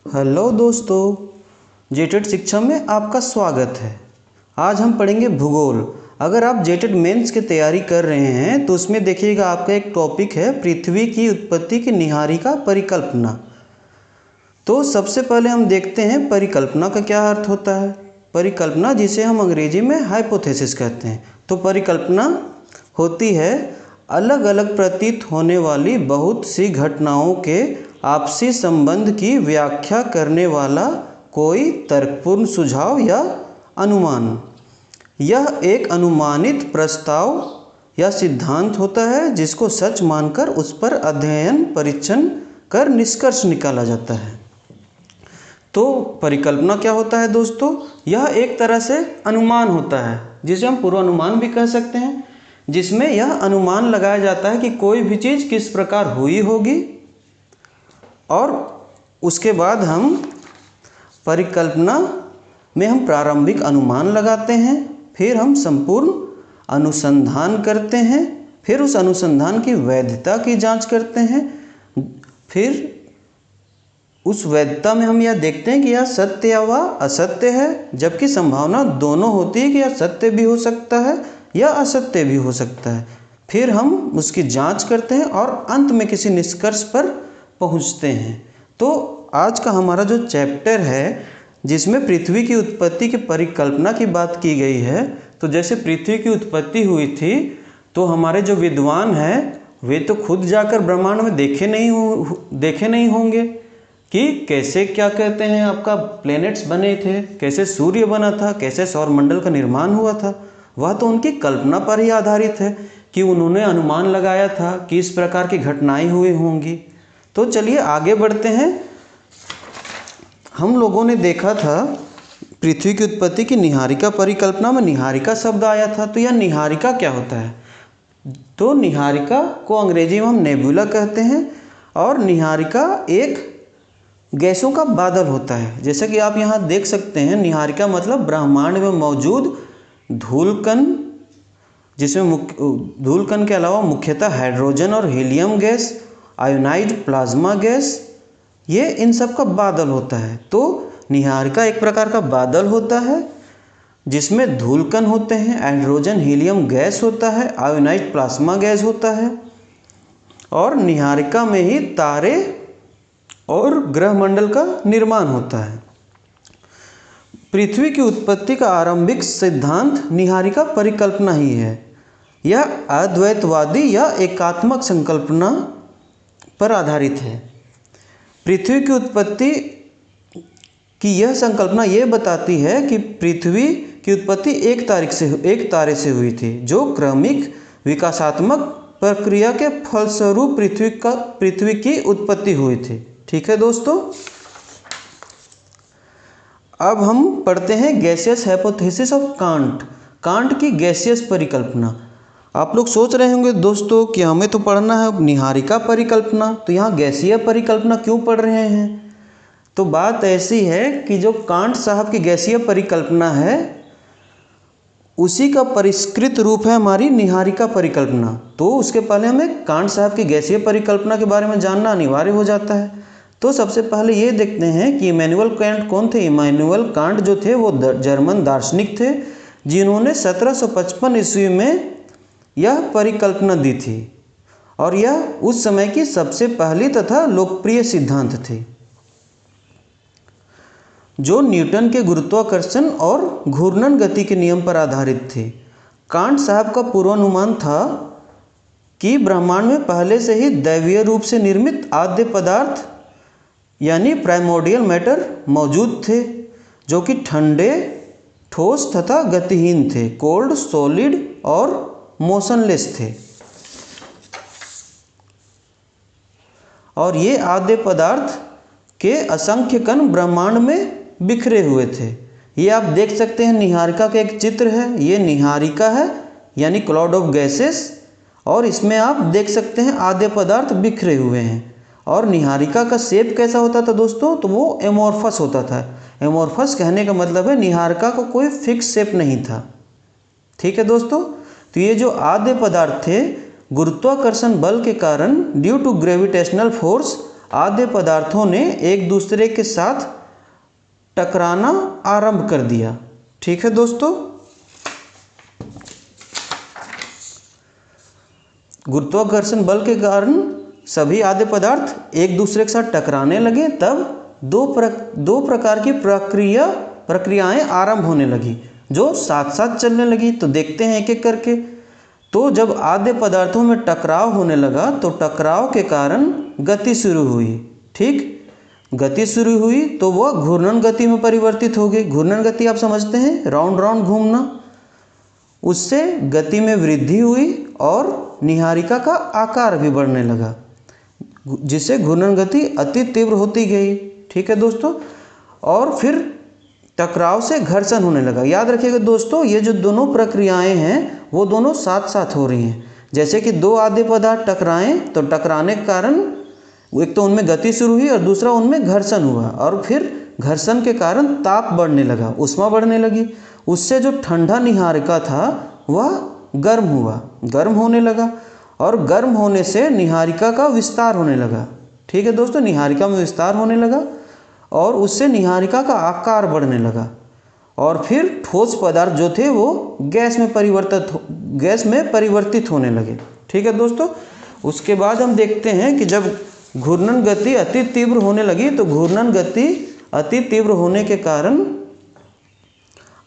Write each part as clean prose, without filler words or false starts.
Hello दोस्तों, जेटेड शिक्षा में आपका स्वागत है। आज हम पढ़ेंगे भूगोल। अगर आप जेटेड मेंस की तैयारी कर रहे हैं तो उसमें देखिएगा आपका एक टॉपिक है पृथ्वी की उत्पत्ति की निहारिका परिकल्पना। तो सबसे पहले हम देखते हैं परिकल्पना का क्या अर्थ होता है। परिकल्पना, जिसे हम अंग्रेजी में हाइपोथेसिस कहते हैं। तो परिकल्पना होती है अलग अलग प्रतीत होने वाली बहुत सी घटनाओं के आपसी संबंध की व्याख्या करने वाला कोई तर्कपूर्ण सुझाव या अनुमान। यह एक अनुमानित प्रस्ताव या सिद्धांत होता है जिसको सच मानकर उस पर अध्ययन परीक्षण कर निष्कर्ष निकाला जाता है। तो परिकल्पना क्या होता है दोस्तों? यह एक तरह से अनुमान होता है जिसे हम पूर्वानुमान भी कह सकते हैं, जिसमें यह अनुमान लगाया जाता है कि कोई भी चीज़ किस प्रकार हुई होगी और उसके बाद हम परिकल्पना में हम प्रारंभिक अनुमान लगाते हैं, फिर हम संपूर्ण अनुसंधान करते हैं, फिर उस अनुसंधान की वैधता की जांच करते हैं, फिर उस वैधता में हम यह देखते हैं कि यह सत्य या वह असत्य है, जबकि संभावना दोनों होती है कि यह सत्य भी हो सकता है या असत्य भी हो सकता है। फिर हम उसकी जांच करते हैं और अंत में किसी निष्कर्ष पर पहुंचते हैं। तो आज का हमारा जो चैप्टर है जिसमें पृथ्वी की उत्पत्ति की परिकल्पना की बात की गई है, तो जैसे पृथ्वी की उत्पत्ति हुई थी तो हमारे जो विद्वान हैं वे तो खुद जाकर ब्रह्मांड में देखे नहीं होंगे कि कैसे क्या कहते हैं आपका प्लैनेट्स बने थे, कैसे सूर्य बना था, कैसे सौरमंडल का निर्माण हुआ था। वह तो उनकी कल्पना पर ही आधारित है कि उन्होंने अनुमान लगाया था कि इस प्रकार की घटनाएं हुई होंगी। तो चलिए आगे बढ़ते हैं। हम लोगों ने देखा था पृथ्वी की उत्पत्ति की निहारिका परिकल्पना में निहारिका शब्द आया था। तो यह निहारिका क्या होता है? तो निहारिका को अंग्रेजी में हम नेबुला कहते हैं और निहारिका एक गैसों का बादल होता है। जैसे कि आप यहाँ देख सकते हैं, निहारिका मतलब ब्रह्मांड में मौजूद धूलकण, जिसमें धूलकण के अलावा मुख्यतः हाइड्रोजन और हीलियम गैस, आयोनाइड प्लाज्मा गैस, ये इन सब का बादल होता है। तो निहारिका एक प्रकार का बादल होता है जिसमें धूलकण होते हैं, हाइड्रोजन हीलियम गैस होता है, आयोनाइड प्लाज्मा गैस होता है और निहारिका में ही तारे और ग्रहमंडल का निर्माण होता है। पृथ्वी की उत्पत्ति का आरंभिक सिद्धांत निहारिका परिकल्पना ही है। यह अद्वैतवादी या एकात्मक संकल्पना पर आधारित है। पृथ्वी की उत्पत्ति की यह संकल्पना यह बताती है कि पृथ्वी की उत्पत्ति एक तारे से हुई थी, जो क्रमिक विकासात्मक प्रक्रिया के फलस्वरूप पृथ्वी की उत्पत्ति हुई थी। ठीक है दोस्तों, अब हम पढ़ते हैं गैसियस हाइपोथेसिस ऑफ कांट की गैसियस परिकल्पना। आप लोग सोच रहे होंगे दोस्तों कि हमें तो पढ़ना है निहारिका परिकल्पना, तो यहाँ गैसीय परिकल्पना क्यों पढ़ रहे हैं? तो बात ऐसी है कि जो कांट साहब की गैसीय परिकल्पना है उसी का परिष्कृत रूप है हमारी निहारिका परिकल्पना। तो उसके पहले हमें कांट साहब की गैसीय परिकल्पना के बारे में जानना अनिवार्य हो जाता है। तो सबसे पहले ये देखते हैं कि इमैनुअल कांट कौन थे। इमैनुअल कांट जो थे वो जर्मन दार्शनिक थे, जिन्होंने 1755 ईस्वी में यह परिकल्पना दी थी और यह उस समय की सबसे पहली तथा लोकप्रिय सिद्धांत थी, जो न्यूटन के गुरुत्वाकर्षण और घूर्णन गति के नियम पर आधारित थे। कांट साहब का पूर्वानुमान था कि ब्रह्मांड में पहले से ही दैवीय रूप से निर्मित आद्य पदार्थ यानी प्राइमोर्डियल मैटर मौजूद थे, जो कि ठंडे, ठोस तथा गतिहीन थे, कोल्ड, सॉलिड और मोशनलेस थे। और ये आद्य पदार्थ के असंख्य कण ब्रह्मांड में बिखरे हुए थे। ये आप देख सकते हैं, निहारिका का एक चित्र है। ये निहारिका है यानी क्लाउड ऑफ गैसेस, और इसमें आप देख सकते हैं आद्य पदार्थ बिखरे हुए हैं। और निहारिका का शेप कैसा होता था दोस्तों? तो वो एमोर्फस होता था। एमोर्फस कहने का मतलब है निहारिका को कोई फिक्स शेप नहीं था। ठीक है दोस्तों, तो ये जो आद्य पदार्थ थे गुरुत्वाकर्षण बल के कारण ड्यू टू ग्रेविटेशनल फोर्स आद्य पदार्थों ने एक दूसरे के साथ टकराना आरंभ कर दिया। ठीक है दोस्तों, गुरुत्वाकर्षण बल के कारण सभी आद्य पदार्थ एक दूसरे के साथ टकराने लगे, तब दो प्रकार की प्रक्रियाएं आरंभ होने लगी जो साथ साथ चलने लगी। तो देखते हैं एक एक करके। तो जब आद्य पदार्थों में टकराव होने लगा तो टकराव के कारण गति शुरू हुई। ठीक, गति शुरू हुई तो वह घूर्णन गति में परिवर्तित हो गई। घूर्णन गति आप समझते हैं, राउंड राउंड घूमना। उससे गति में वृद्धि हुई और निहारिका का आकार भी बढ़ने लगा, जिससे घूर्णन गति अति तीव्र होती गई। ठीक है दोस्तों, और फिर टकराव से घर्षण होने लगा। याद रखिएगा दोस्तों, ये जो दोनों प्रक्रियाएं हैं वो दोनों साथ साथ हो रही हैं। जैसे कि दो आद्य पदार्थ टकराएं तो टकराने के कारण एक तो उनमें गति शुरू हुई और दूसरा उनमें घर्षण हुआ, और फिर घर्षण के कारण ताप बढ़ने लगा, ऊष्मा बढ़ने लगी। उससे जो ठंडा निहारिका था वह गर्म हुआ, गर्म होने लगा, और गर्म होने से निहारिका का विस्तार होने लगा। ठीक है दोस्तों, निहारिका में विस्तार होने लगा और उससे निहारिका का आकार बढ़ने लगा, और फिर ठोस पदार्थ जो थे वो गैस में परिवर्तित होने लगे। ठीक है दोस्तों, उसके बाद हम देखते हैं कि जब घूर्णन गति अति तीव्र होने लगी तो घूर्णन गति अति तीव्र होने के कारण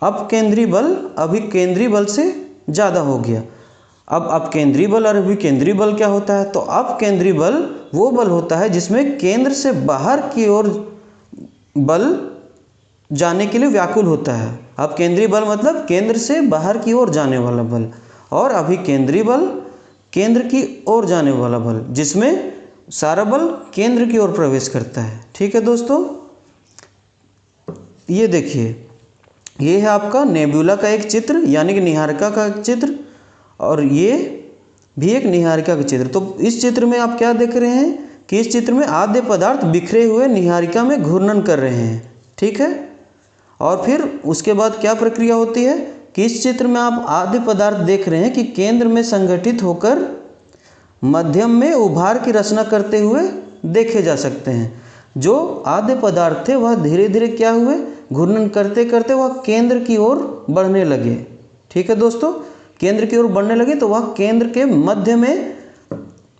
अपकेंद्री बल अभिकेंद्री बल से ज़्यादा हो गया। अब अपकेंद्री बल और अभिकेंद्री बल क्या होता है? तो अपकेंद्री बल वो बल होता है जिसमें केंद्र से बाहर की ओर बल जाने के लिए व्याकुल होता है। अपकेंद्री बल मतलब केंद्र से बाहर की ओर जाने वाला बल, और अभिकेंद्री बल केंद्र की ओर जाने वाला बल, जिसमें सारा बल केंद्र की ओर प्रवेश करता है। ठीक है दोस्तों, ये देखिए, ये है आपका नेबुला का एक चित्र, यानी कि निहारिका का एक चित्र, और ये भी एक निहारिका का चित्र। तो इस चित्र में आप क्या देख रहे हैं कि इस चित्र में आद्य पदार्थ बिखरे हुए निहारिका में घूर्णन कर रहे हैं। ठीक है, और फिर उसके बाद क्या प्रक्रिया होती है कि इस चित्र में आप आद्य पदार्थ देख रहे हैं कि केंद्र में संगठित होकर मध्यम में उभार की रचना करते हुए देखे जा सकते हैं। जो आद्य पदार्थ थे वह धीरे धीरे क्या हुए, घूर्णन करते करते वह केंद्र की ओर बढ़ने लगे। ठीक है दोस्तों, केंद्र की ओर बढ़ने लगे तो वह केंद्र के मध्य में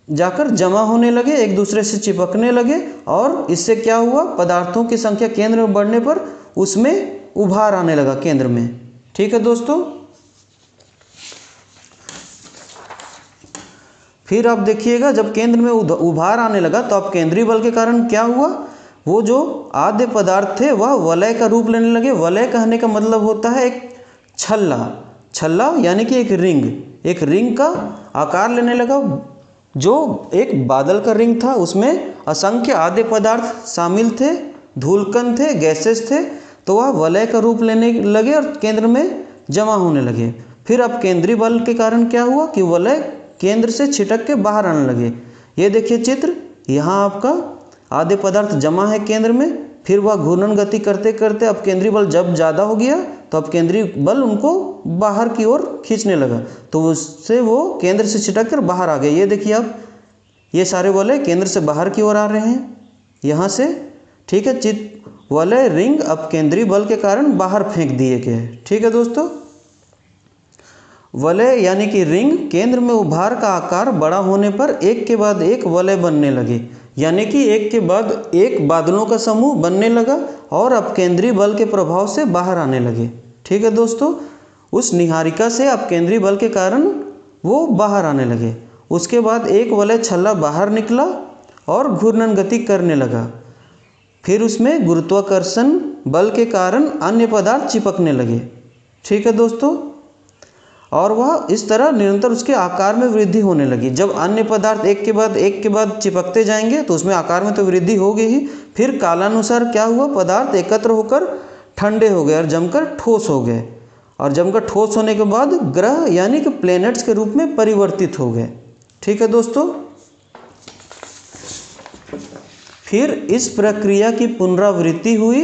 जाकर जमा होने लगे, एक दूसरे से चिपकने लगे, और इससे क्या हुआ, पदार्थों की संख्या केंद्र में बढ़ने पर उसमें उभार आने लगा केंद्र में। ठीक है दोस्तों, फिर आप देखिएगा जब केंद्र में उभार आने लगा तो अब केंद्रीय बल के कारण क्या हुआ, वो जो आद्य पदार्थ थे वह वलय का रूप लेने लगे। वलय कहने का मतलब होता है एक छल्ला यानी कि एक रिंग का आकार लेने लगा। जो एक बादल का रिंग था उसमें असंख्य आद्य पदार्थ शामिल थे, धूलकण थे, गैसेस थे, तो वह वलय का रूप लेने लगे और केंद्र में जमा होने लगे। फिर अब केंद्रीय बल के कारण क्या हुआ कि वलय केंद्र से छिटक के बाहर आने लगे। ये देखिए चित्र, यहाँ आपका आद्य पदार्थ जमा है केंद्र में, फिर वह घूर्णन गति करते करते अब केंद्रीय बल जब ज़्यादा हो गया तो अब केंद्रीय बल उनको बाहर की ओर खींचने लगा, तो उससे वो केंद्र से छिटक कर बाहर आ गए। ये देखिए आप, ये सारे वलय केंद्र से बाहर की ओर आ रहे हैं यहाँ से। ठीक है, वलय रिंग अब केंद्रीय बल के कारण बाहर फेंक दिए गए। ठीक है दोस्तों, वलय यानी कि रिंग केंद्र में उभार का आकार बड़ा होने पर एक के बाद एक वलय बनने लगे, यानी कि एक के बाद एक बादलों का समूह बनने लगा और अब केंद्रीय बल के प्रभाव से बाहर आने लगे। ठीक है दोस्तों, उस निहारिका से अब केंद्रीय बल के कारण वो बाहर आने लगे। उसके बाद एक वलय छल्ला बाहर निकला और घूर्णन गति करने लगा। फिर उसमें गुरुत्वाकर्षण बल के कारण अन्य पदार्थ चिपकने लगे। ठीक है दोस्तों, और वह इस तरह निरंतर उसके आकार में वृद्धि होने लगी। जब अन्य पदार्थ एक के बाद चिपकते जाएंगे तो उसमें आकार में तो वृद्धि होगी ही। फिर कालानुसार क्या हुआ, पदार्थ एकत्र होकर ठंडे हो गए और जमकर ठोस हो गए, और जमकर ठोस होने के बाद ग्रह यानी कि प्लैनेट्स के रूप में परिवर्तित हो गए। ठीक है दोस्तों, फिर इस प्रक्रिया की पुनरावृत्ति हुई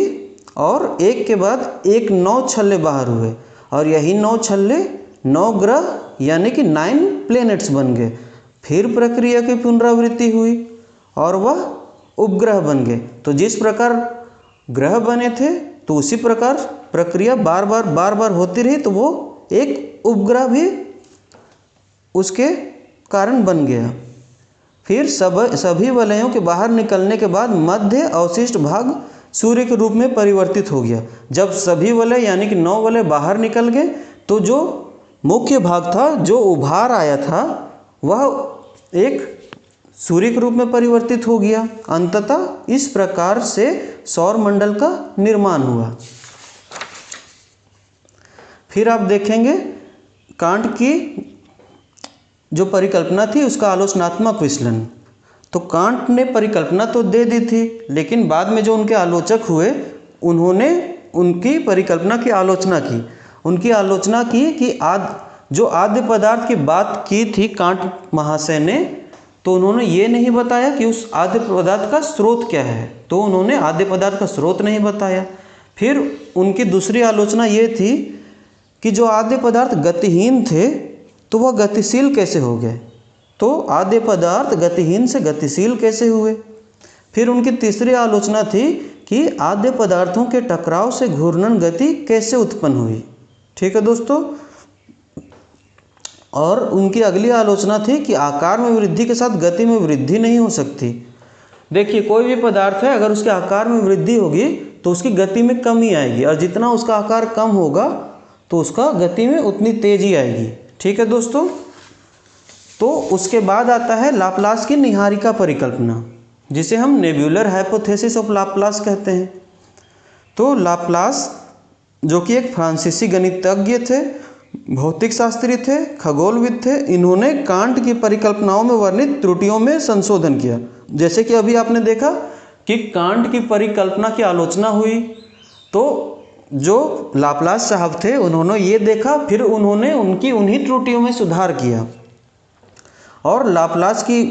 और एक के बाद एक 9 छल्ले बाहर हुए, और यही 9 छल्ले 9 ग्रह यानी कि 9 प्लैनेट्स बन गए। फिर प्रक्रिया की पुनरावृत्ति हुई और वह उपग्रह बन गए। तो जिस प्रकार ग्रह बने थे तो उसी प्रकार प्रक्रिया बार बार होती रही, तो वो एक उपग्रह भी उसके कारण बन गया। फिर सभी वलयों के बाहर निकलने के बाद मध्य अवशिष्ट भाग सूर्य के रूप में परिवर्तित हो गया। जब सभी वलय यानी कि 9 वलय बाहर निकल गए तो जो मुख्य भाग था, जो उभार आया था, वह एक सूर्य के रूप में परिवर्तित हो गया। अंततः इस प्रकार से सौर मंडल का निर्माण हुआ। फिर आप देखेंगे कांट की जो परिकल्पना थी उसका आलोचनात्मक विश्लेषण। तो कांट ने परिकल्पना तो दे दी थी, लेकिन बाद में जो उनके आलोचक हुए उन्होंने उनकी परिकल्पना की आलोचना की। उनकी आलोचना की कि जो आद्य पदार्थ की बात की थी कांट महाशय ने, तो उन्होंने ये नहीं बताया कि उस आद्य पदार्थ का स्रोत क्या है। तो उन्होंने आद्य पदार्थ का स्रोत नहीं बताया। फिर उनकी दूसरी आलोचना ये थी कि जो आद्य पदार्थ गतिहीन थे तो वह गतिशील कैसे हो गए। तो आद्य पदार्थ गतिहीन से गतिशील कैसे हुए। फिर उनकी तीसरी आलोचना थी कि आद्य पदार्थों के टकराव से घूर्णन गति कैसे उत्पन्न हुई। ठीक है दोस्तों। और उनकी अगली आलोचना थी कि आकार में वृद्धि के साथ गति में वृद्धि नहीं हो सकती। देखिए, कोई भी पदार्थ है, अगर उसके आकार में वृद्धि होगी तो उसकी गति में कमी आएगी, और जितना उसका आकार कम होगा तो उसका गति में उतनी तेजी आएगी। ठीक है दोस्तों। तो उसके बाद आता है लाप्लास की निहारिका परिकल्पना, जिसे हम नेब्यूलर हाइपोथेसिस ऑफ लाप्लास कहते हैं। तो लाप्लास जो कि एक फ्रांसीसी गणितज्ञ थे, भौतिक शास्त्री थे, खगोलविद थे, इन्होंने कांट की परिकल्पनाओं में वर्णित त्रुटियों में संशोधन किया। जैसे कि अभी आपने देखा कि कांट की परिकल्पना की आलोचना हुई, तो जो लाप्लास साहब थे उन्होंने ये देखा, फिर उन्होंने उनकी उन्हीं त्रुटियों में सुधार किया। और लाप्लास की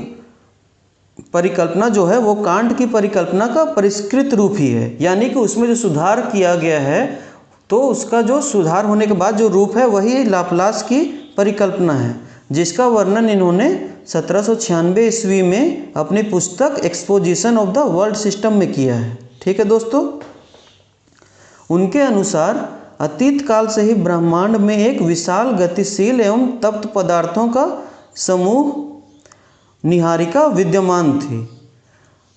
परिकल्पना जो है वो कांट की परिकल्पना का परिष्कृत रूप ही है, यानी कि उसमें जो सुधार किया गया है, तो उसका जो सुधार होने के बाद जो रूप है वही लाप्लास की परिकल्पना है, जिसका वर्णन इन्होंने 1796 ईस्वी में अपनी पुस्तक exposition of the world system में किया है। ठीक है दोस्तों। उनके अनुसार अतीत काल से ही ब्रह्मांड में एक विशाल गतिशील एवं तप्त पदार्थों का समूह निहारिका विद्यमान थी,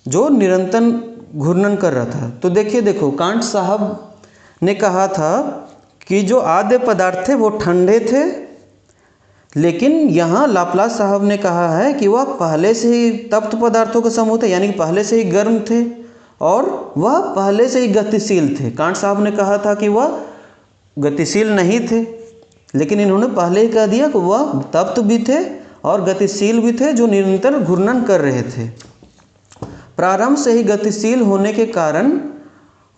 जो निरंतर घूर्णन कर रहा था। तो देखो कांट साहब ने कहा था कि जो आद्य पदार्थ थे वो ठंडे थे, लेकिन यहाँ लाप्लास साहब ने कहा है कि वह पहले से ही तप्त पदार्थों का समूह थे, यानी कि पहले से ही गर्म थे और वह पहले से ही गतिशील थे। कांट साहब ने कहा था कि वह गतिशील नहीं थे, लेकिन इन्होंने पहले ही कह दिया कि वह तप्त भी थे और गतिशील भी थे, जो निरंतर घूर्णन कर रहे थे। प्रारंभ से ही गतिशील होने के कारण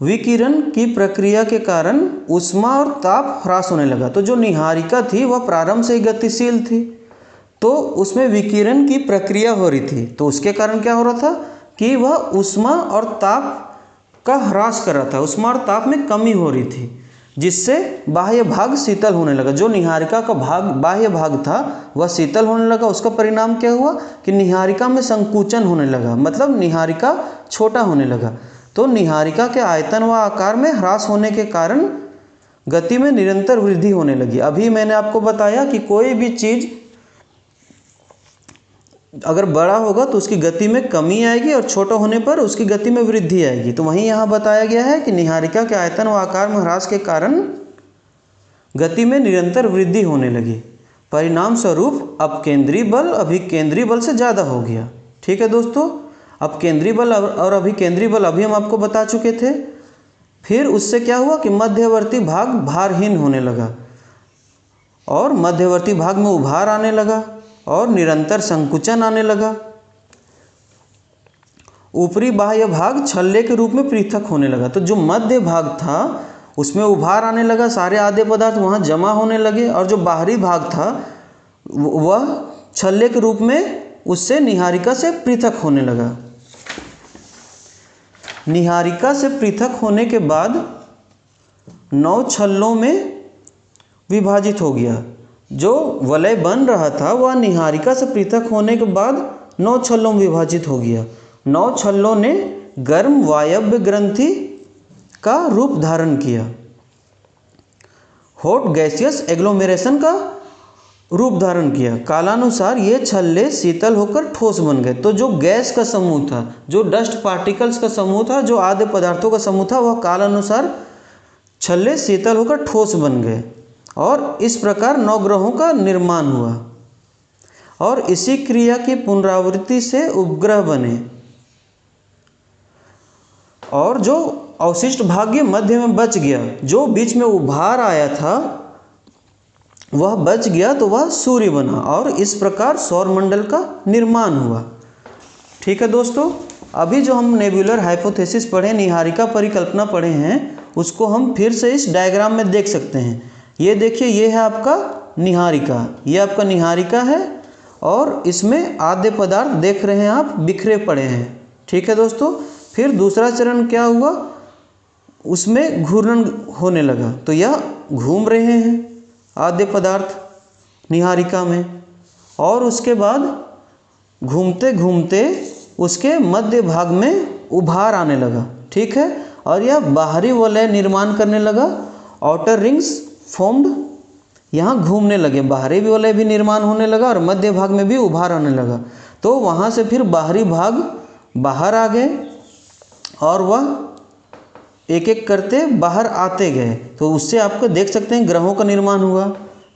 विकिरण की प्रक्रिया के कारण ऊष्मा और ताप ह्रास होने लगा। तो जो निहारिका थी वह प्रारंभ से ही गतिशील थी, तो उसमें विकिरण की प्रक्रिया हो रही थी, तो उसके कारण क्या हो रहा था कि वह ऊष्मा और ताप का ह्रास कर रहा था, ऊष्मा और ताप में कमी हो रही थी, जिससे बाह्य भाग शीतल होने लगा। जो निहारिका का बाह्य भाग था वह शीतल होने लगा। उसका परिणाम क्या हुआ कि निहारिका में संकुचन होने लगा, मतलब निहारिका छोटा होने लगा। तो निहारिका के आयतन व आकार में ह्रास होने के कारण गति में निरंतर वृद्धि होने लगी। अभी मैंने आपको बताया कि कोई भी चीज़ अगर बड़ा होगा तो उसकी गति में कमी आएगी और छोटा होने पर उसकी गति में वृद्धि आएगी। तो वहीं यहाँ बताया गया है कि निहारिका के आयतन व आकार में ह्रास के कारण गति में निरंतर वृद्धि होने लगी। परिणाम स्वरूप अपकेंद्री बल अभिकेंद्री बल से ज़्यादा हो गया। ठीक है दोस्तों। अपकेंद्री बल और अभिकेंद्री बल अभी हम आपको बता चुके थे। फिर उससे क्या हुआ कि मध्यवर्ती भाग भारहीन होने लगा और मध्यवर्ती भाग में उभार आने लगा और निरंतर संकुचन आने लगा। ऊपरी बाह्य भाग छल्ले के रूप में पृथक होने लगा। तो जो मध्य भाग था उसमें उभार आने लगा, सारे आद्य पदार्थ वहाँ जमा होने लगे, और जो बाहरी भाग था वह छल्ले के रूप में उससे निहारिका से पृथक होने लगा। निहारिका से पृथक होने के बाद 9 छल्लों में विभाजित हो गया। जो वलय बन रहा था वह निहारिका से पृथक होने के बाद 9 छल्लों में विभाजित हो गया 9 छल्लों ने गर्म वायव्य ग्रंथि का रूप धारण किया। हॉट गैसियस एग्लोमेरेशन का रूप धारण किया। कालानुसार ये छल्ले शीतल होकर ठोस बन गए। तो जो गैस का समूह था, जो डस्ट पार्टिकल्स का समूह था, जो आद्य पदार्थों का समूह था, वह कालानुसार छल्ले शीतल होकर ठोस बन गए और इस प्रकार 9 ग्रहों का निर्माण हुआ और इसी क्रिया की पुनरावृत्ति से उपग्रह बने और जो अवशिष्ट भाग मध्य में बच गया, जो बीच में उभार आया था वह बच गया तो वह सूर्य बना और इस प्रकार सौरमंडल का निर्माण हुआ। ठीक है दोस्तों, अभी जो हम नेबुलर हाइपोथेसिस पढ़े, निहारिका परिकल्पना पढ़े हैं, उसको हम फिर से इस डायग्राम में देख सकते हैं। ये देखिए, ये है आपका निहारिका, ये आपका निहारिका है और इसमें आद्य पदार्थ देख रहे हैं आप बिखरे पड़े हैं। ठीक है दोस्तों, फिर दूसरा चरण क्या हुआ, उसमें घूर्णन होने लगा तो यह घूम रहे हैं आद्य पदार्थ निहारिका में और उसके बाद घूमते घूमते उसके मध्य भाग में उभार आने लगा। ठीक है, और यह बाहरी वलय निर्माण करने लगा। आउटर रिंग्स फॉर्म्ड, यहाँ घूमने लगे, बाहरी वलय भी निर्माण होने लगा और मध्य भाग में भी उभार आने लगा। तो वहाँ से फिर बाहरी भाग बाहर आ गए और वह एक एक करते बाहर आते गए। तो उससे आपको देख सकते हैं ग्रहों का निर्माण हुआ।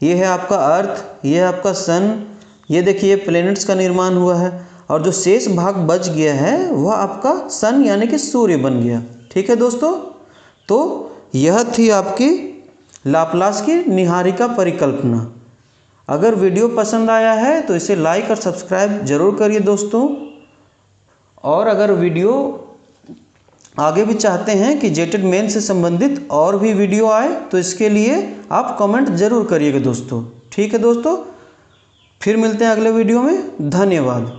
ये है आपका अर्थ, ये है आपका सन, ये देखिए प्लैनेट्स का निर्माण हुआ है और जो शेष भाग बच गया है वह आपका सन यानी कि सूर्य बन गया। ठीक है दोस्तों, तो यह थी आपकी लाप्लास की निहारिका परिकल्पना। अगर वीडियो पसंद आया है तो इसे लाइक और सब्सक्राइब जरूर करिए दोस्तों। और अगर वीडियो आगे भी चाहते हैं कि जेटेड मेन से संबंधित और भी वीडियो आए तो इसके लिए आप कमेंट जरूर करिएगा दोस्तों। ठीक है दोस्तों, फिर मिलते हैं अगले वीडियो में। धन्यवाद।